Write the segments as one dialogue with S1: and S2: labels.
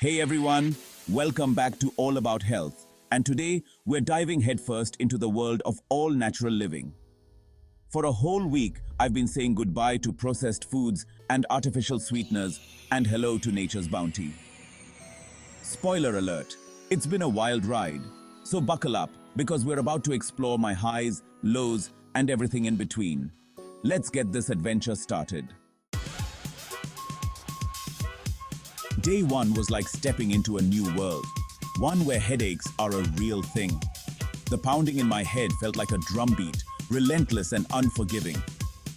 S1: Hey everyone, welcome back to All About Health. And today we're diving headfirst into the world of all natural living. For a whole week, I've been saying goodbye to processed foods and artificial sweeteners and hello to nature's bounty. Spoiler alert, it's been a wild ride. So buckle up because we're about to explore my highs, lows, and everything in between. Let's get this adventure started. Day one was like stepping into a new world, one where headaches are a real thing. The pounding in my head felt like a drumbeat, relentless and unforgiving.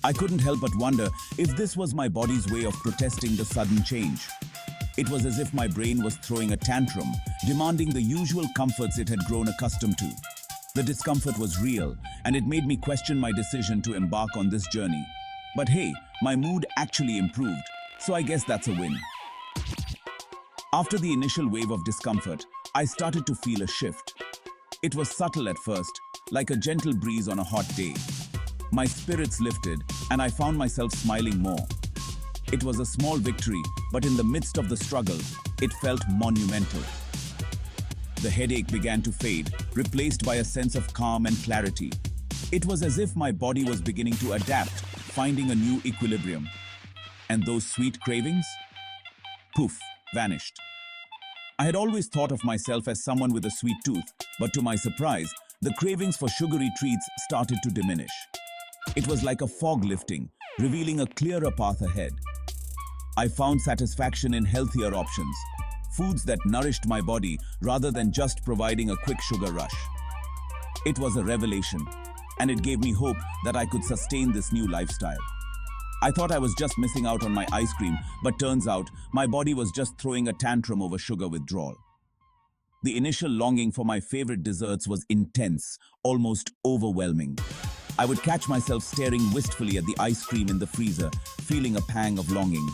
S1: I couldn't help but wonder if this was my body's way of protesting the sudden change. It was as if my brain was throwing a tantrum, demanding the usual comforts it had grown accustomed to. The discomfort was real, and it made me question my decision to embark on this journey. But hey, my mood actually improved, so I guess that's a win. After the initial wave of discomfort, I started to feel a shift. It was subtle at first, like a gentle breeze on a hot day. My spirits lifted, and I found myself smiling more. It was a small victory, but in the midst of the struggle, it felt monumental. The headache began to fade, replaced by a sense of calm and clarity. It was as if my body was beginning to adapt, finding a new equilibrium. And those sweet cravings? Poof, vanished. I had always thought of myself as someone with a sweet tooth, but to my surprise, the cravings for sugary treats started to diminish. It was like a fog lifting, revealing a clearer path ahead. I found satisfaction in healthier options, foods that nourished my body rather than just providing a quick sugar rush. It was a revelation, and it gave me hope that I could sustain this new lifestyle. I thought I was just missing out on my ice cream, but turns out my body was just throwing a tantrum over sugar withdrawal. The initial longing for my favorite desserts was intense, almost overwhelming. I would catch myself staring wistfully at the ice cream in the freezer, feeling a pang of longing.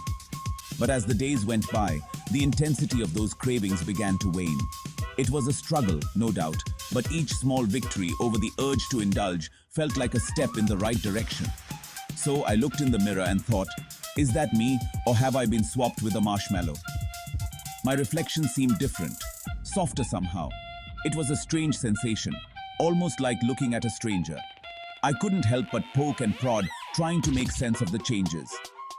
S1: But as the days went by, the intensity of those cravings began to wane. It was a struggle, no doubt, but each small victory over the urge to indulge felt like a step in the right direction. So I looked in the mirror and thought, is that me, or have I been swapped with a marshmallow? My reflection seemed different, softer somehow. It was a strange sensation, almost like looking at a stranger. I couldn't help but poke and prod, trying to make sense of the changes.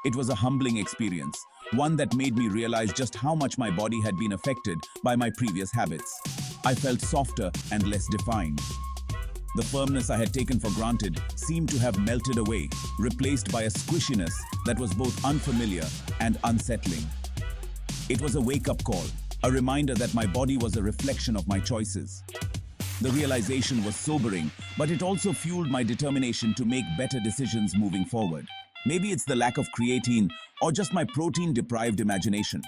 S1: It was a humbling experience, one that made me realize just how much my body had been affected by my previous habits. I felt softer and less defined. The firmness I had taken for granted seemed to have melted away, replaced by a squishiness that was both unfamiliar and unsettling. It was a wake-up call, a reminder that my body was a reflection of my choices. The realization was sobering, but it also fueled my determination to make better decisions moving forward. Maybe it's the lack of creatine or just my protein-deprived imagination.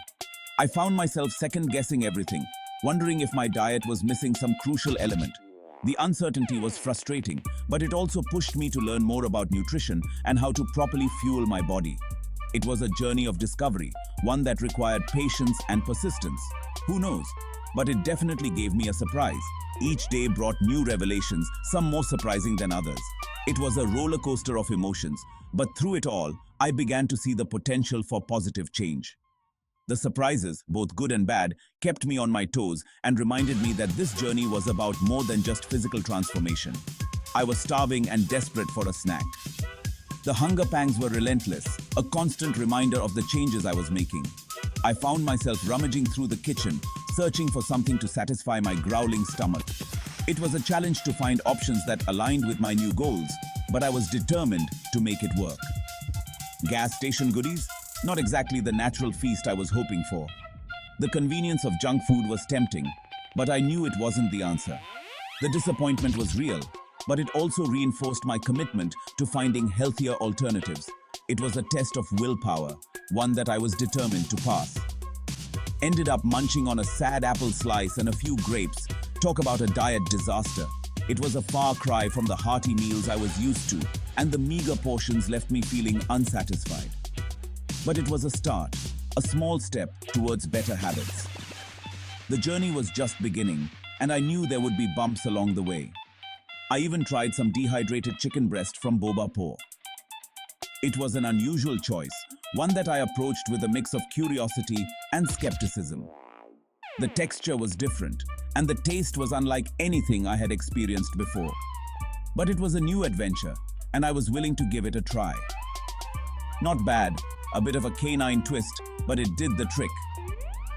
S1: I found myself second-guessing everything, wondering if my diet was missing some crucial element. The uncertainty was frustrating, but it also pushed me to learn more about nutrition and how to properly fuel my body. It was a journey of discovery, one that required patience and persistence. Who knows? But it definitely gave me a surprise. Each day brought new revelations, some more surprising than others. It was a roller coaster of emotions, but through it all, I began to see the potential for positive change. The surprises, both good and bad, kept me on my toes and reminded me that this journey was about more than just physical transformation. I was starving and desperate for a snack. The hunger pangs were relentless, a constant reminder of the changes I was making. I found myself rummaging through the kitchen, searching for something to satisfy my growling stomach. It was a challenge to find options that aligned with my new goals, but I was determined to make it work. Gas station goodies? Not exactly the natural feast I was hoping for. The convenience of junk food was tempting, but I knew it wasn't the answer. The disappointment was real, but it also reinforced my commitment to finding healthier alternatives. It was a test of willpower, one that I was determined to pass. Ended up munching on a sad apple slice and a few grapes. Talk about a diet disaster. It was a far cry from the hearty meals I was used to, and the meager portions left me feeling unsatisfied. But it was a start, a small step towards better habits. The journey was just beginning, and I knew there would be bumps along the way. I even tried some dehydrated chicken breast from Boba Po. It was an unusual choice, one that I approached with a mix of curiosity and skepticism. The texture was different, and the taste was unlike anything I had experienced before. But it was a new adventure, and I was willing to give it a try. Not bad, a bit of a canine twist, but it did the trick.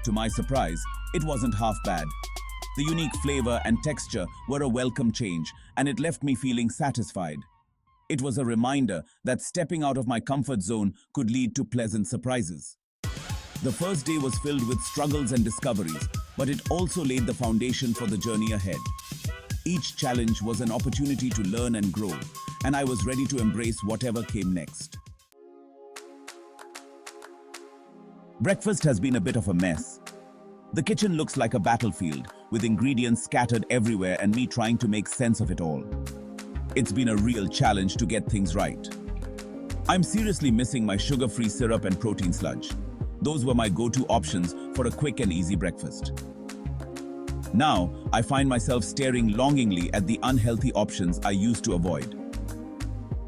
S1: To my surprise, it wasn't half bad. The unique flavor and texture were a welcome change, and it left me feeling satisfied. It was a reminder that stepping out of my comfort zone could lead to pleasant surprises. The first day was filled with struggles and discoveries, but it also laid the foundation for the journey ahead. Each challenge was an opportunity to learn and grow, and I was ready to embrace whatever came next. Breakfast has been a bit of a mess. The kitchen looks like a battlefield, with ingredients scattered everywhere and me trying to make sense of it all. It's been a real challenge to get things right. I'm seriously missing my sugar-free syrup and protein sludge. Those were my go-to options for a quick and easy breakfast. Now, I find myself staring longingly at the unhealthy options I used to avoid.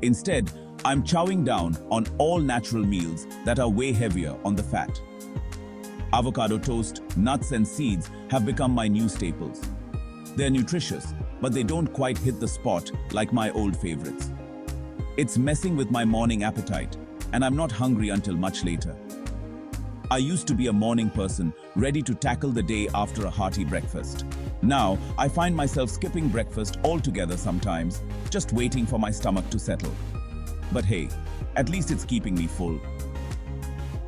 S1: Instead, I'm chowing down on all natural meals that are way heavier on the fat. Avocado toast, nuts and seeds have become my new staples. They're nutritious, but they don't quite hit the spot like my old favorites. It's messing with my morning appetite, and I'm not hungry until much later. I used to be a morning person, ready to tackle the day after a hearty breakfast. Now, I find myself skipping breakfast altogether sometimes, just waiting for my stomach to settle. But hey, at least it's keeping me full.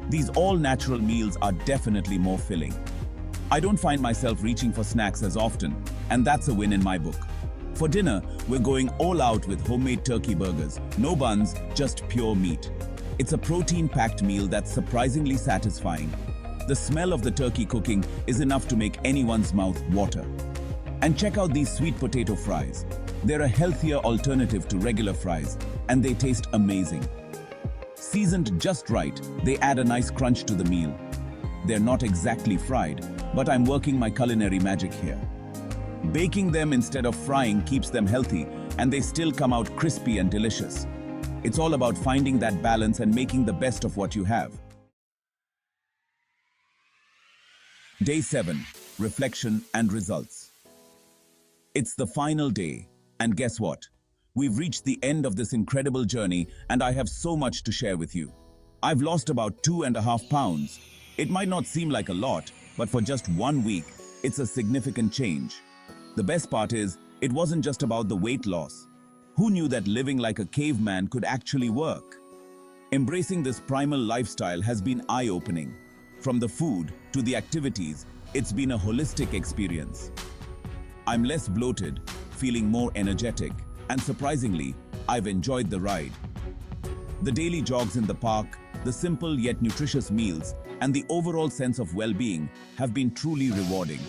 S1: These all-natural meals are definitely more filling. I don't find myself reaching for snacks as often, and that's a win in my book. For dinner, we're going all out with homemade turkey burgers, no buns, just pure meat. It's a protein-packed meal that's surprisingly satisfying. The smell of the turkey cooking is enough to make anyone's mouth water. And check out these sweet potato fries. They're a healthier alternative to regular fries, and they taste amazing. Seasoned just right, they add a nice crunch to the meal. They're not exactly fried, but I'm working my culinary magic here. Baking them instead of frying keeps them healthy, and they still come out crispy and delicious. It's all about finding that balance and making the best of what you have. Day 7. Reflection and results. It's the final day, and guess what? We've reached the end of this incredible journey, and I have so much to share with you. I've lost about 2.5 pounds. It might not seem like a lot, but for just 1 week, it's a significant change. The best part is, it wasn't just about the weight loss. Who knew that living like a caveman could actually work? Embracing this primal lifestyle has been eye-opening. From the food to the activities, it's been a holistic experience. I'm less bloated, feeling more energetic, and surprisingly, I've enjoyed the ride. The daily jogs in the park, the simple yet nutritious meals, and the overall sense of well-being have been truly rewarding.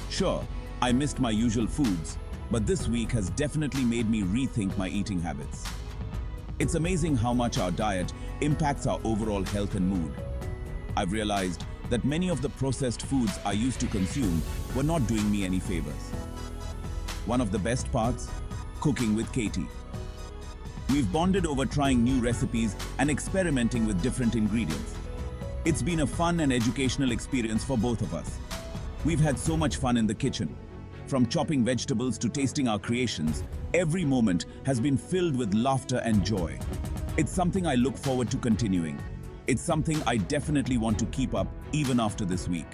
S1: Sure, I missed my usual foods, but this week has definitely made me rethink my eating habits. It's amazing how much our diet impacts our overall health and mood. I've realized that many of the processed foods I used to consume were not doing me any favors. One of the best parts? Cooking with Katie. We've bonded over trying new recipes and experimenting with different ingredients. It's been a fun and educational experience for both of us. We've had so much fun in the kitchen. From chopping vegetables to tasting our creations, every moment has been filled with laughter and joy. It's something I look forward to continuing. It's something I definitely want to keep up even after this week.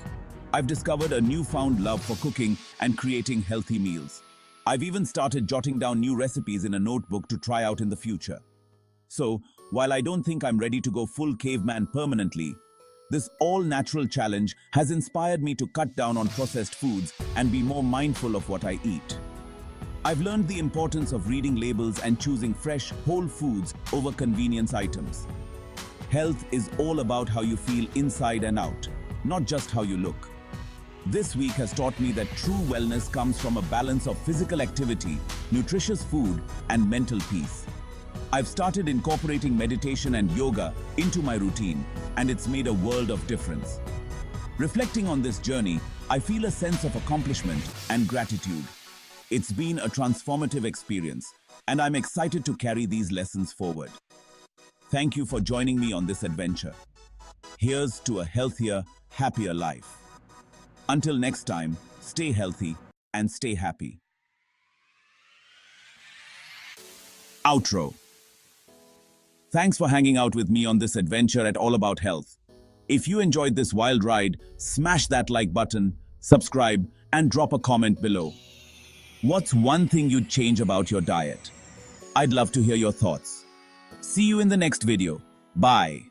S1: I've discovered a newfound love for cooking and creating healthy meals. I've even started jotting down new recipes in a notebook to try out in the future. So, while I don't think I'm ready to go full caveman permanently, this all-natural challenge has inspired me to cut down on processed foods and be more mindful of what I eat. I've learned the importance of reading labels and choosing fresh, whole foods over convenience items. Health is all about how you feel inside and out, not just how you look. This week has taught me that true wellness comes from a balance of physical activity, nutritious food, and mental peace. I've started incorporating meditation and yoga into my routine, and it's made a world of difference. Reflecting on this journey, I feel a sense of accomplishment and gratitude. It's been a transformative experience, and I'm excited to carry these lessons forward. Thank you for joining me on this adventure. Here's to a healthier, happier life. Until next time, stay healthy and stay happy. Outro. Thanks for hanging out with me on this adventure at All About Health. If you enjoyed this wild ride, smash that like button, subscribe, and drop a comment below. What's one thing you'd change about your diet? I'd love to hear your thoughts. See you in the next video. Bye.